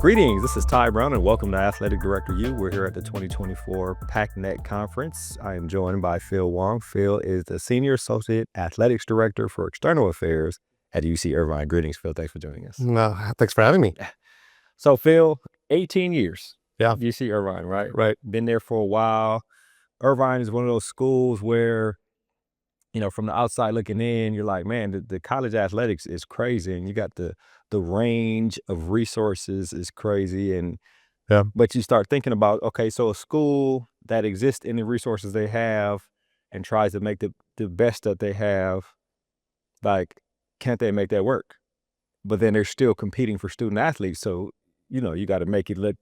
Greetings, this is Ty Brown and welcome to Athletic Director U. We're here at the 2024 PacNet Conference. I am joined by Phil Wang. Phil is the Senior Associate Athletics Director for External Affairs at UC Irvine. Greetings, Phil. Thanks for joining us. Thanks for having me. So, Phil, 18 years. Yeah. UC Irvine, right? Right. Been there for a while. Irvine is one of those schools where, from the outside looking in, you're like, man, the college athletics is crazy. And you got the range of resources is crazy. And Yeah. But you start thinking about, okay, so a school that exists in the resources they have and tries to make the best that they have, like, can't they make that work? But then they're still competing for student athletes. So, you got to make it look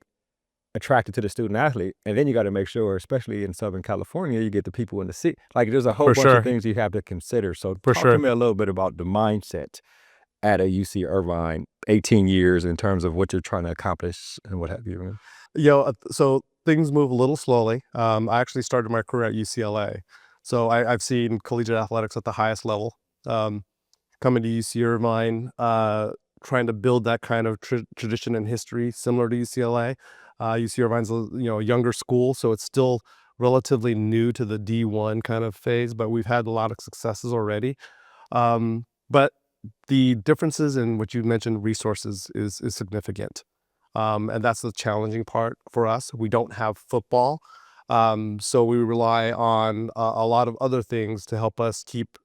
attractive to the student athlete. And then you got to make sure, especially in Southern California, you get the people in the city. Like, there's a whole bunch of things you have to consider. So talk to me a little bit about the mindset at a UC Irvine, 18 years in terms of what you're trying to accomplish and what have you. So things move a little slowly. I actually started my career at UCLA. So I've seen collegiate athletics at the highest level. Coming to UC Irvine, trying to build that kind of tradition and history similar to UCLA. UC Irvine's a younger school, so it's still relatively new to the D1 kind of phase, but we've had a lot of successes already. But the differences in what you mentioned, resources, is significant. And that's the challenging part for us. We don't have football, so we rely on a lot of other things to help us keep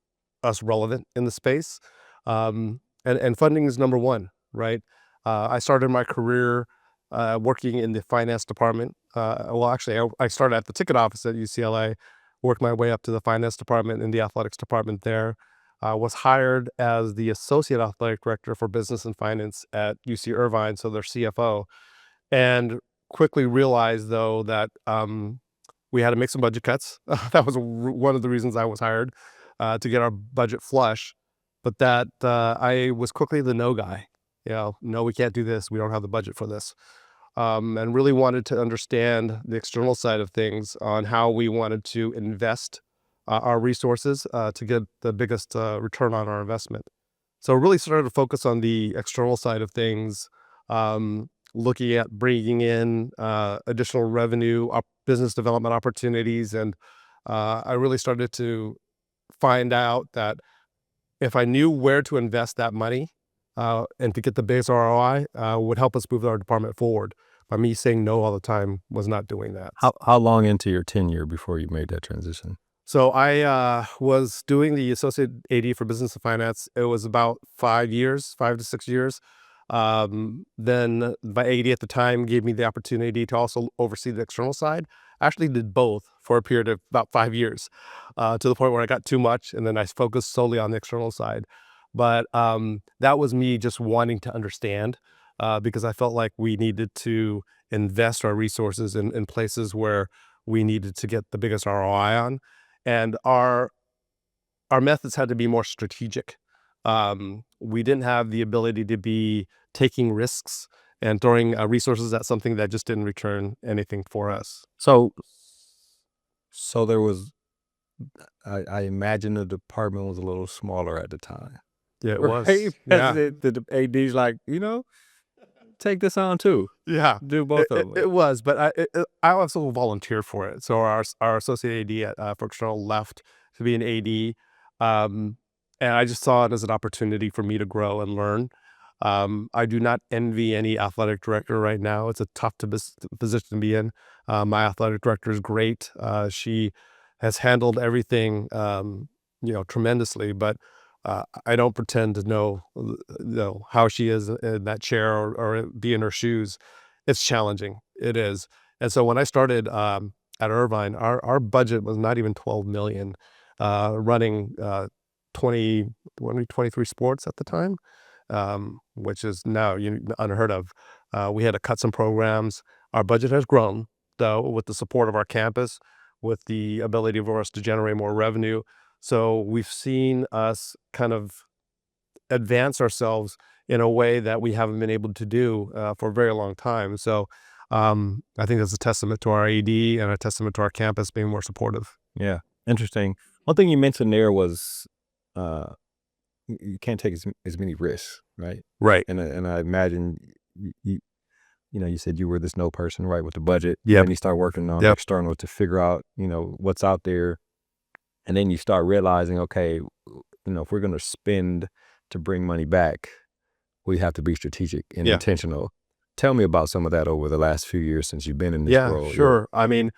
us relevant in the space. And funding is number one, right? I started my career working in the finance department. I started at the ticket office at UCLA, worked my way up to the finance department and the athletics department there. Was hired as the Associate Athletic Director for Business and Finance at UC Irvine, so their CFO, and quickly realized, though, that we had to make some budget cuts. That was one of the reasons I was hired, to get our budget flush, but that I was quickly the no guy. No, we can't do this. We don't have the budget for this. And really wanted to understand the external side of things on how we wanted to invest our resources to get the biggest return on our investment. So really started to focus on the external side of things, looking at bringing in additional revenue, business development opportunities. And I really started to find out that if I knew where to invest that money and to get the biggest ROI, would help us move our department forward. By me saying no all the time was not doing that. How long into your tenure before you made that transition? So I was doing the Associate AD for Business and Finance. It was about 5 to 6 years. Then my AD at the time gave me the opportunity to also oversee the external side. I actually did both for a period of about 5 years, to the point where I got too much, and then I focused solely on the external side. But that was me just wanting to understand, because I felt like we needed to invest our resources in places where we needed to get the biggest ROI on. And our methods had to be more strategic. We didn't have the ability to be taking risks and throwing resources at something that just didn't return anything for us. So there was, I imagine the department was a little smaller at the time. Yeah, it was. Right? Yeah. The AD's like, take this on too. Yeah, Do both of them. it was, but I also volunteered for it. So our associate AD for external left to be an AD, and I just saw it as an opportunity for me to grow and learn. I do not envy any athletic director right now. It's a tough position to be in. My athletic director is great. She has handled everything, tremendously, but I don't pretend to know how she is in that chair or be in her shoes. It's challenging. It is. And so when I started at Irvine, our budget was not even $12 million, running 23 sports at the time, which is now unheard of. We had to cut some programs. Our budget has grown, though, with the support of our campus, with the ability for us to generate more revenue. So we've seen us kind of advance ourselves in a way that we haven't been able to do for a very long time. So I think that's a testament to our AD and a testament to our campus being more supportive. Yeah, interesting. One thing you mentioned there was you can't take as many risks, right? Right. And I imagine you said you were this no person, right, with the budget. Yep. Then you start working on Yep. external to figure out, what's out there. And then you start realizing, okay, if we're going to spend to bring money back, we have to be strategic and Yeah. intentional. Tell me about some of that over the last few years since you've been in this Yeah, world. sure. I mean,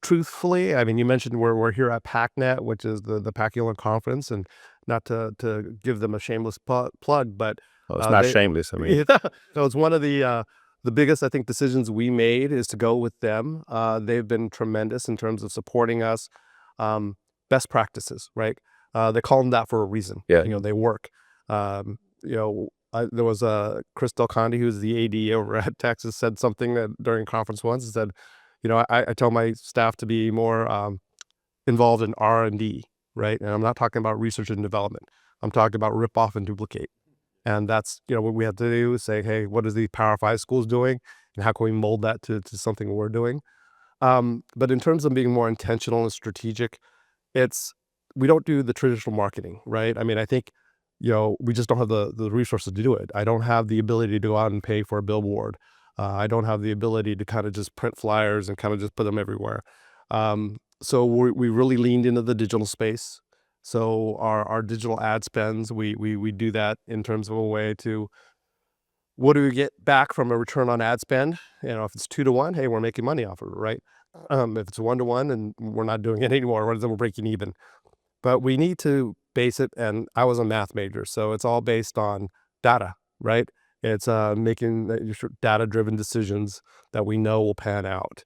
truthfully, I mean, you mentioned we're here at PacNet, which is the Paciolan Conference, and not to give them a shameless plug, but Oh, it's not they shameless. I mean, yeah, so it's one of the biggest, I think, decisions we made is to go with them. They've been tremendous in terms of supporting us. Best practices, right? They call them that for a reason. yeah. They work. There was Chris Del Conde, who's the AD over at Texas, said something that during a conference once. He said, I tell my staff to be more involved in R&D, right? And I'm not talking about research and development. I'm talking about rip off and duplicate. And that's, what we have to do is say, hey, what is the Power 5 schools doing? And how can we mold that to something we're doing? But in terms of being more intentional and strategic, we don't do the traditional marketing, right? I mean, I think, we just don't have the resources to do it. I don't have the ability to go out and pay for a billboard. I don't have the ability to kind of just print flyers and kind of just put them everywhere. So we really leaned into the digital space. So our digital ad spends, we do that in terms of a way to, what do we get back from a return on ad spend? If it's 2-to-1, hey, we're making money off of it, right? If it's 1-to-1 and we're not doing it anymore, we're breaking even. But we need to base it, and I was a math major, so it's all based on data, right? It's making data-driven decisions that we know will pan out.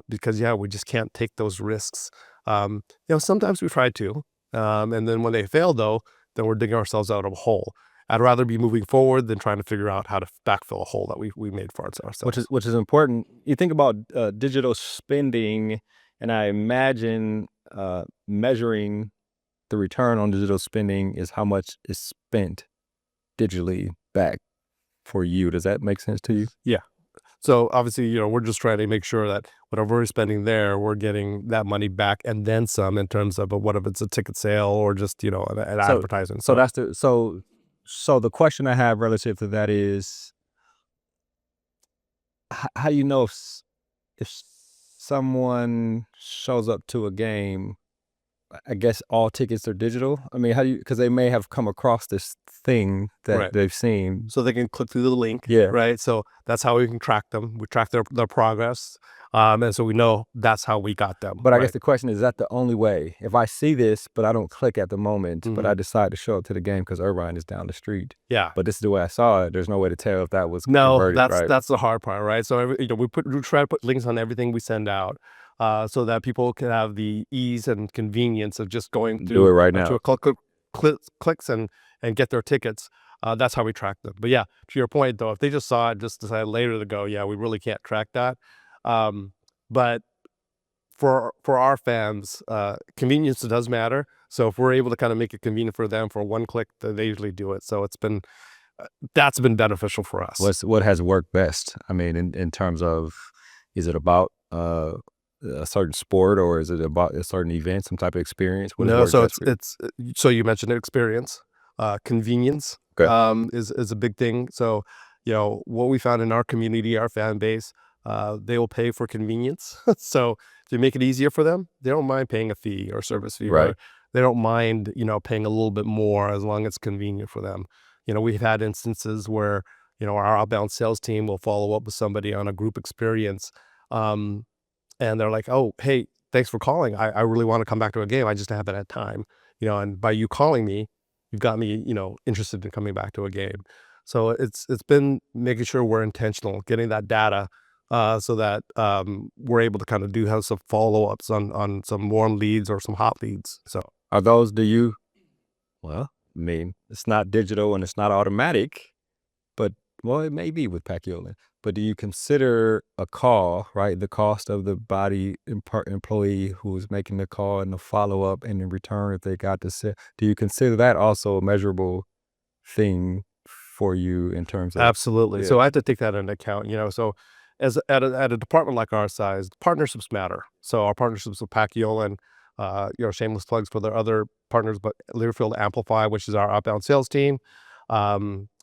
Because we just can't take those risks. Sometimes we try to, and then when they fail, though, then we're digging ourselves out of a hole. I'd rather be moving forward than trying to figure out how to backfill a hole that we made for ourselves. Which is important. You think about digital spending, and I imagine measuring the return on digital spending is how much is spent digitally back for you. Does that make sense to you? Yeah. So obviously, we're just trying to make sure that whatever we're spending there, we're getting that money back and then some in terms of what if it's a ticket sale or just, an advertisement. So that's so the question I have relative to that is, how do you know if someone shows up to a game? I guess all tickets are digital. I mean, because they may have come across this thing that Right. they've seen. So they can click through the link. Yeah. Right. So that's how we can track them. We track their progress. And so we know that's how we got them. But I guess the question is that the only way? If I see this, but I don't click at the moment, but I decide to show up to the game because Irvine is down the street. Yeah. But this is the way I saw it. There's no way to tell if that was No, converted, right? that's the hard part, right? So we try to put links on everything we send out, so that people can have the ease and convenience of just going Do it right to now. a clicks and get their tickets. That's how we track them. But yeah, to your point though, if they just saw it, just decided later to go, yeah, we really can't track that. But for our fans, convenience does matter. So if we're able to kind of make it convenient for them for one click, they usually do it. So that's been beneficial for us. What has worked best? I mean, in terms of, is it about a certain sport, or is it about a certain event, some type of experience? No, so so you mentioned experience, convenience, Okay. is a big thing. So, what we found in our community, our fan base, they will pay for convenience. So if you make it easier for them, they don't mind paying a fee or service fee. Right. Or they don't mind, paying a little bit more as long as it's convenient for them. We've had instances where, our outbound sales team will follow up with somebody on a group experience. And they're like, oh, hey, thanks for calling. I really want to come back to a game. I just haven't had time, and by you calling me, you've got me, interested in coming back to a game. So it's been making sure we're intentional, getting that data, so that we're able to have some follow-ups on some warm leads or some hot leads. So Are those, well, I mean, it's not digital and it's not automatic, but, well, it may be with Paciolan. But do you consider a call, right, the cost of the body employee who's making the call and the follow-up, and in return, if they got to sit, do you consider that also a measurable thing for you in terms of? absolutely. Yeah. So I have to take that into account, so as at a department like our size, partnerships matter. So our partnerships with Paciolan, shameless plugs for their other partners, but Learfield Amplify, which is our outbound sales team.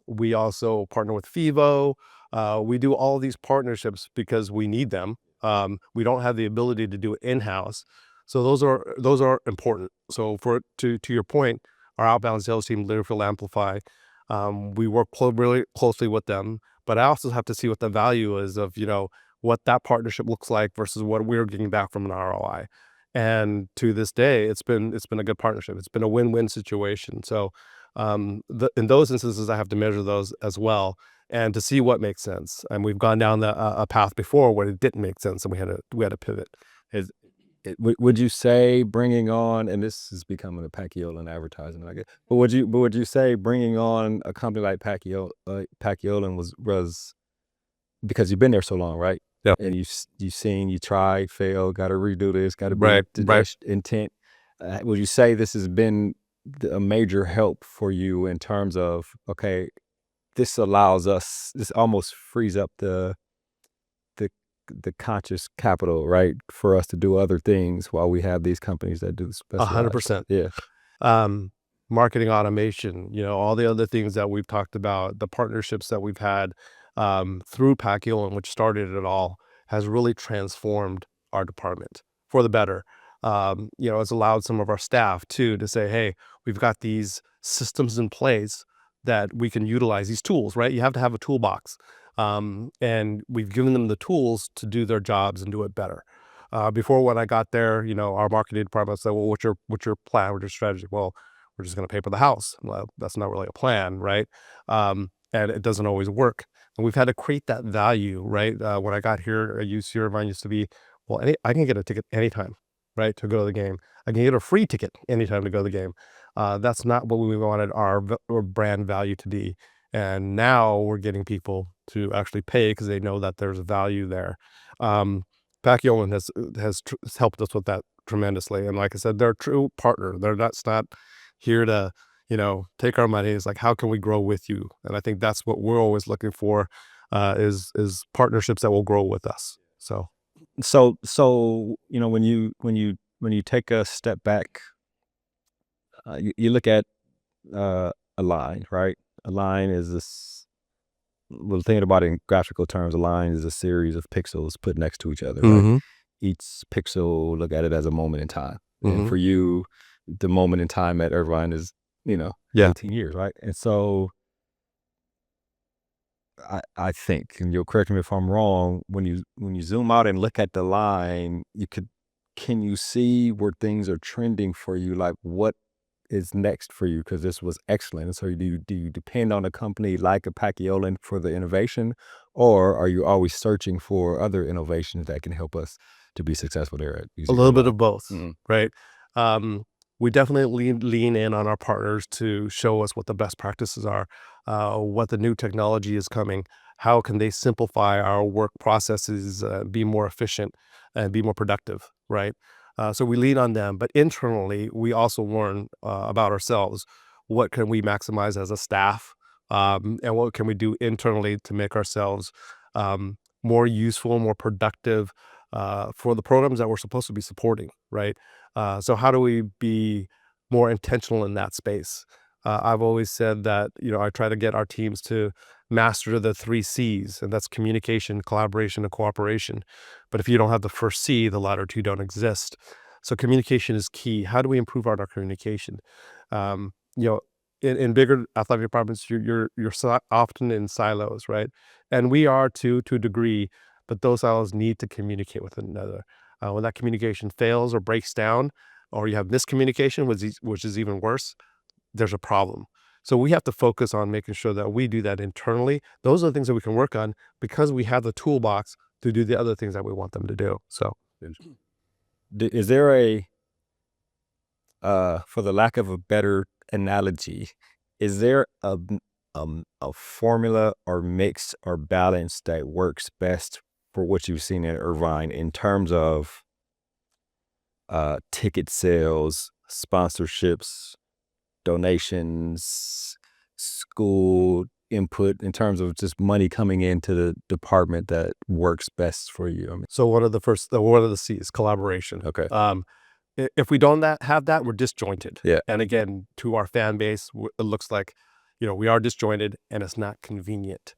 We also partner with Fivo. We do all these partnerships because we need them. We don't have the ability to do it in-house. So those are important. So to your point, our outbound sales team, Learfield Amplify, we work really closely with them. But I also have to see what the value is of, what that partnership looks like versus what we're getting back from an ROI. And to this day, it's been a good partnership. It's been a win-win situation. So in those instances, I have to measure those as well and to see what makes sense. And we've gone down a path before where it didn't make sense, and we had to pivot. Would you say bringing on, and this is becoming a Paciolan advertising, I guess, but would you say bringing on a company like Paciolan was because you've been there so long, right? Yeah. And you've seen, you try, fail, got to redo this, got to be Right. intent. Would you say this has been a major help for you in terms of, okay, this almost frees up the conscious capital, right, for us to do other things while we have these companies that do specialized. 100%. Yeah. Marketing automation, all the other things that we've talked about, the partnerships that we've had through Paciolan, which started it all, has really transformed our department for the better. It's allowed some of our staff too to say, hey, we've got these systems in place that we can utilize these tools, right? You have to have a toolbox. And we've given them the tools to do their jobs and do it better. Before, when I got there, our marketing department said, well, what's your plan? What's your strategy? Well, we're just going to pay for the house. Well, that's not really a plan, right? And it doesn't always work. And we've had to create that value, right? When I got here at UC Irvine used to be, well, I can get a ticket anytime, right, to go to the game. I can get a free ticket anytime to go to the game. That's not what we wanted our brand value to be. And now we're getting people to actually pay because they know that there's value there. Paciolan has helped us with that tremendously. And like I said, they're a true partner. They're not here to, take our money. It's like, how can we grow with you? And I think that's what we're always looking for, is partnerships that will grow with us. So When you take a step back, you look at a line, right? A line is this. Well, thinking about it in graphical terms, a line is a series of pixels put next to each other, right? Mhm. Each pixel, look at it as a moment in time. And Mhm. for you, the moment in time at Irvine is, Yeah. 18 years, right? And so I think, and you'll correct me if I'm wrong, when you zoom out and look at the line, can you see where things are trending for you? Like, what is next for you? Because this was excellent. And so do you depend on a company like a Paciolan for the innovation, or are you always searching for other innovations that can help us to be successful there at UC A little bit Irvine? of both, Mhm. right? We definitely lean in on our partners to show us what the best practices are, what the new technology is coming, how can they simplify our work processes, be more efficient and be more productive, right? So we lean on them, but internally, we also learn about ourselves. What can we maximize as a staff? And what can we do internally to make ourselves more useful, more productive, for the programs that we're supposed to be supporting, right? So how do we be more intentional in that space? I've always said that, I try to get our teams to master the 3 C's, and that's communication, collaboration, and cooperation. But if you don't have the first C, the latter two don't exist. So communication is key. How do we improve our communication? Um, you know, in bigger athletic departments, you're often in silos, right? And we are to a degree, but those silos need to communicate with one another. When that communication fails or breaks down, or you have miscommunication, which is even worse, there's a problem. So we have to focus on making sure that we do that internally. Those are the things that we can work on because we have the toolbox to do the other things that we want them to do. So Is there for the lack of a better analogy, is there a formula or mix or balance that works best for what you've seen at Irvine in terms of ticket sales, sponsorships, donations, school input, in terms of just money coming into the department that works best for you? I mean, so one of the C's, collaboration. okay. If we don't have that, we're disjointed. Yeah. And again, to our fan base, it looks like, we are disjointed and it's not convenient.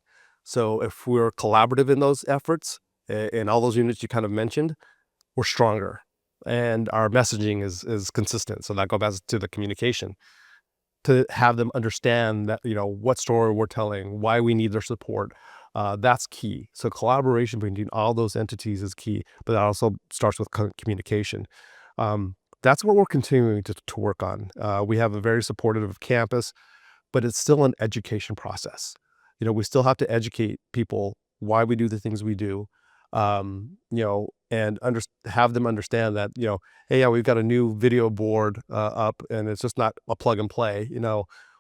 So if we're collaborative in those efforts, in all those units you kind of mentioned, we're stronger, and our messaging is consistent. So that goes back to the communication, to have them understand that, what story we're telling, why we need their support. That's key. So collaboration between all those entities is key, but that also starts with communication. That's what we're continuing to work on. We have a very supportive campus, but it's still an education process. We still have to educate people why we do the things we do, and have them understand that, hey, yeah, we've got a new video board up, and it's just not a plug and play.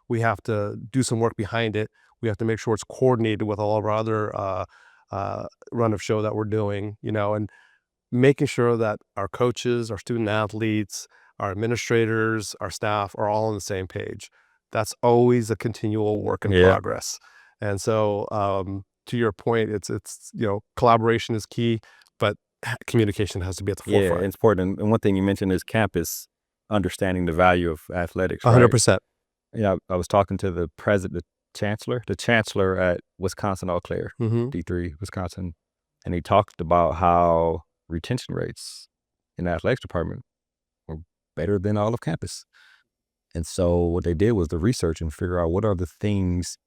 We have to do some work behind it. We have to make sure it's coordinated with all of our other run of show that we're doing, and making sure that our coaches, our student athletes, our administrators, our staff are all on the same page. That's always a continual work in Yeah. progress. And so, to your point, it's collaboration is key, but communication has to be at the Yeah, forefront. it's important. And one thing you mentioned is campus understanding the value of athletics, right? 100%. Yeah, I was talking to the chancellor at Wisconsin Eau Claire, Mm-hmm. D3, Wisconsin, and he talked about how retention rates in the athletics department were better than all of campus. And so what they did was the research and figure out what are the things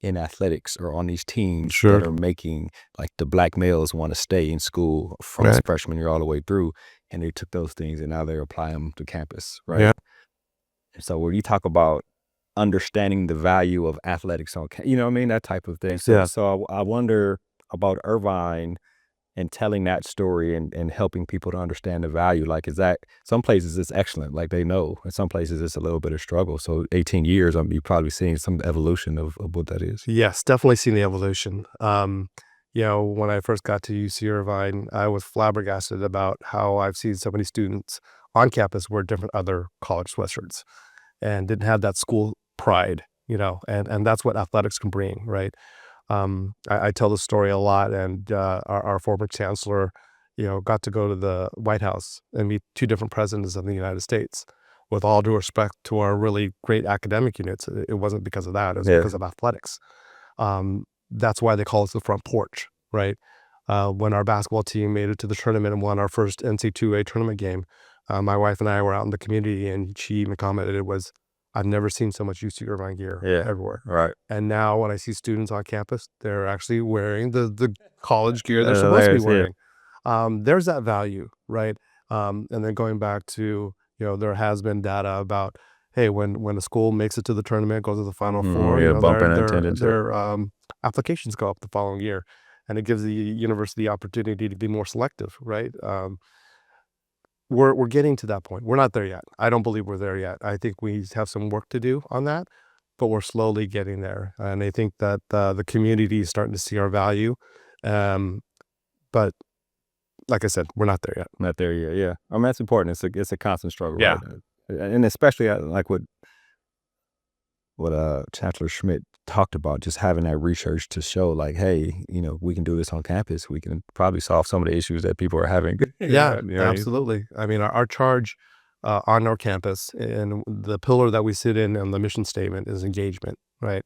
in athletics or on these teams Sure. that are making like the black males want to stay in school from Right. freshman year all the way through. And they took those things and now they apply them to campus, right? Yeah. And so when you talk about understanding the value of athletics on, you know what I mean? That type of thing. Yeah. So I wonder about Irvine and telling that story and helping people to understand the value. Like, is that some places it's excellent, like they know, and some places it's a little bit of struggle. So 18 years, you've probably seen some evolution of what that is. Yes, definitely seen the evolution. When I first got to UC Irvine, I was flabbergasted about how I've seen so many students on campus wear different other college sweatshirts and didn't have that school pride, and that's what athletics can bring, right? I tell the story a lot, and our former chancellor, got to go to the White House and meet two different presidents of the United States. With all due respect to our really great academic units, it wasn't because of that. It was Yeah. because of athletics. That's why they call us the front porch, right? When our basketball team made it to the tournament and won our first NC2A tournament game, my wife and I were out in the community, and she even commented, I've never seen so much UC Irvine gear everywhere. Right. And now when I see students on campus, they're actually wearing the college gear they're supposed to be wearing. There's that value, right? And then going back to, there has been data about, hey, when a school makes it to the tournament, goes to the Final Four, bumping attendance. their applications go up the following year. And it gives the university the opportunity to be more selective, right? We're getting to that point. We're not there yet. I don't believe we're there yet. I think we have some work to do on that, but we're slowly getting there. And I think that the community is starting to see our value. But like I said, we're not there yet. Not there yet. Yeah. I mean, that's important. It's a constant struggle. Yeah. Right? And especially like what Chancellor Schmidt talked about, just having that research to show like, hey, we can do this on campus. We can probably solve some of the issues that people are having. Yeah, absolutely. I mean, our charge on our campus, and the pillar that we sit in on the mission statement, is engagement, right?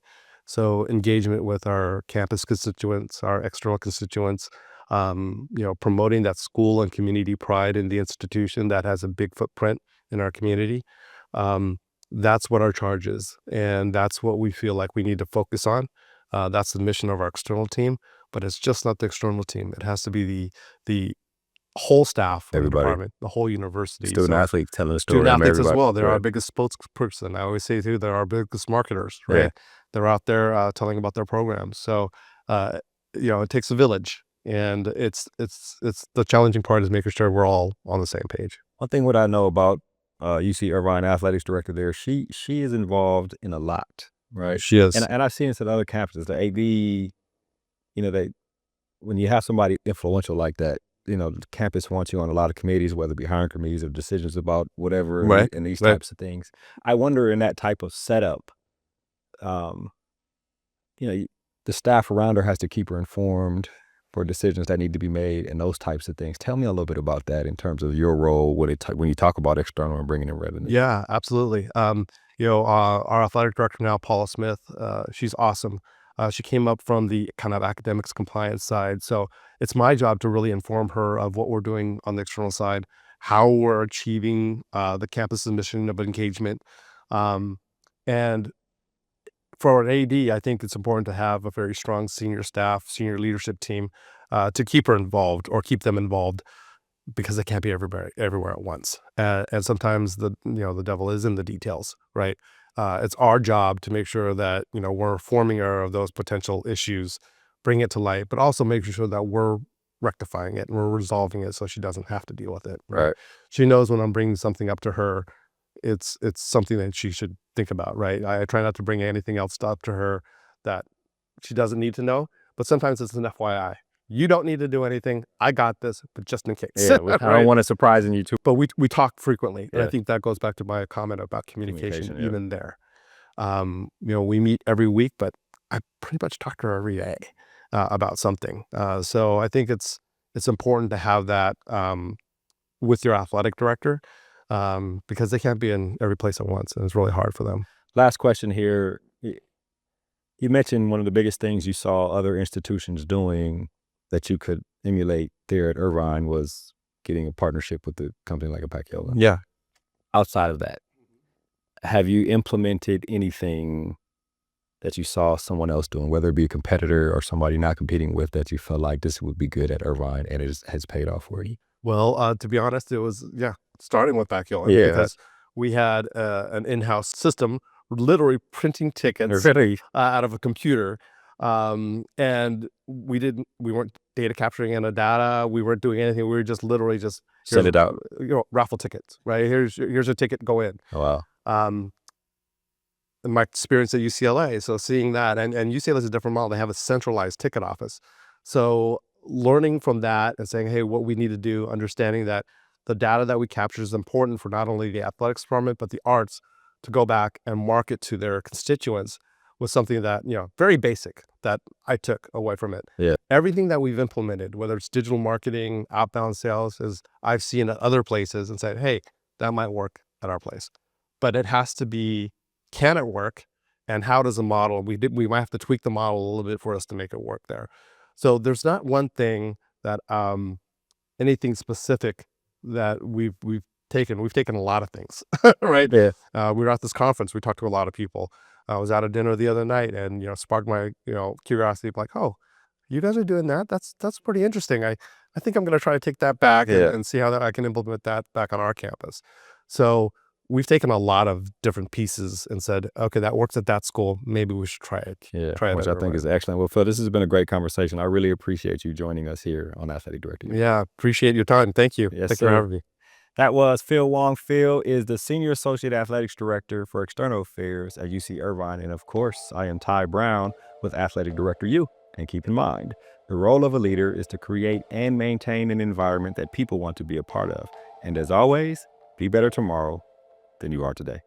So engagement with our campus constituents, our external constituents, promoting that school and community pride in the institution that has a big footprint in our community. That's what our charge is, and that's what we feel like we need to focus on. That's the mission of our external team, but it's just not the external team. It has to be the whole staff of the Everybody. department, the whole university. Student athletes telling the story. Student athletes as everybody. well. They're Right. our biggest spokesperson. I always say too, they're our biggest marketers, right? Yeah. They're out there telling about their programs. So, it takes a village, and it's the challenging part is making sure we're all on the same page. One thing what I know about UC Irvine athletics director there, she is involved in a lot, right? She is. And I've seen this at other campuses. The AD, when you have somebody influential like that, the campus wants you on a lot of committees, whether it be hiring committees or decisions about whatever, Right, and these right. types of things. I wonder in that type of setup, the staff around her has to keep her informed for decisions that need to be made and those types of things. Tell me a little bit about that in terms of your role when you talk about external and bringing in revenue. Yeah, absolutely. Our athletic director now, Paula Smith, she's awesome. She came up from the kind of academics compliance side. So it's my job to really inform her of what we're doing on the external side, how we're achieving the campus's mission of engagement. And for an AD, I think it's important to have a very strong senior staff, senior leadership team to keep her involved or keep them involved, because they can't be everywhere at once. And sometimes the devil is in the details, right? It's our job to make sure that we're informing her of those potential issues, bring it to light, but also making sure that we're rectifying it and we're resolving it so she doesn't have to deal with it. Right. She knows when I'm bringing something up to her, it's something that she should think about, right? I try not to bring anything else up to her that she doesn't need to know, but sometimes it's an FYI. You don't need to do anything. I got this, but just in case. Yeah, I don't want to surprise you too. But we talk frequently, and I Yeah. think that goes back to my comment about communication. Communication, yeah. Even there, we meet every week, but I pretty much talk to her every day about something. So I think it's important to have that with your athletic director, because they can't be in every place at once, and it's really hard for them. Last question here. You mentioned one of the biggest things you saw other institutions doing that you could emulate there at Irvine was getting a partnership with a company like a Paciolan. Yeah. Outside of that, have you implemented anything that you saw someone else doing, whether it be a competitor or somebody not competing with, that you felt like this would be good at Irvine and it has paid off for you? Well, to be honest, it was, starting with Paciolan, Yeah. because we had an in-house system literally printing tickets Really? out of a computer. And we weren't data capturing any data. We weren't doing anything. We were just literally just Send it out. raffle tickets, right? Here's a ticket, go in. Oh, wow. My experience at UCLA, so seeing that, and UCLA is a different model. They have a centralized ticket office. So learning from that and saying, hey, what we need to do, understanding that the data that we capture is important for not only the athletics department, but the arts, to go back and market to their constituents, was something that, very basic, that I took away from it. Yeah. Everything that we've implemented, whether it's digital marketing, outbound sales, is I've seen at other places and said, hey, that might work at our place. But it has to be, can it work? And how does the model, we might have to tweak the model a little bit for us to make it work there. So there's not one thing that, anything specific that we've taken. We've taken a lot of things, right? Yeah. We were at this conference. We talked to a lot of people. I was at a dinner the other night, and sparked my curiosity. Like, oh, you guys are doing that? That's pretty interesting. I think I'm going to try to take that back and see how I can implement that back on our campus. So we've taken a lot of different pieces and said, okay, that works at that school. Maybe we should try it. Yeah, try it which I think is excellent. Well, Phil, this has been a great conversation. I really appreciate you joining us here on Athletic Director. Yeah, appreciate your time. Thank you. Yes, Thank you for having me. That was Phil Wang. Phil is the Senior Associate Athletics Director for External Affairs at UC Irvine. And of course, I am Ty Brown with Athletic Director U. And keep in mind, the role of a leader is to create and maintain an environment that people want to be a part of. And as always, be better tomorrow than you are today.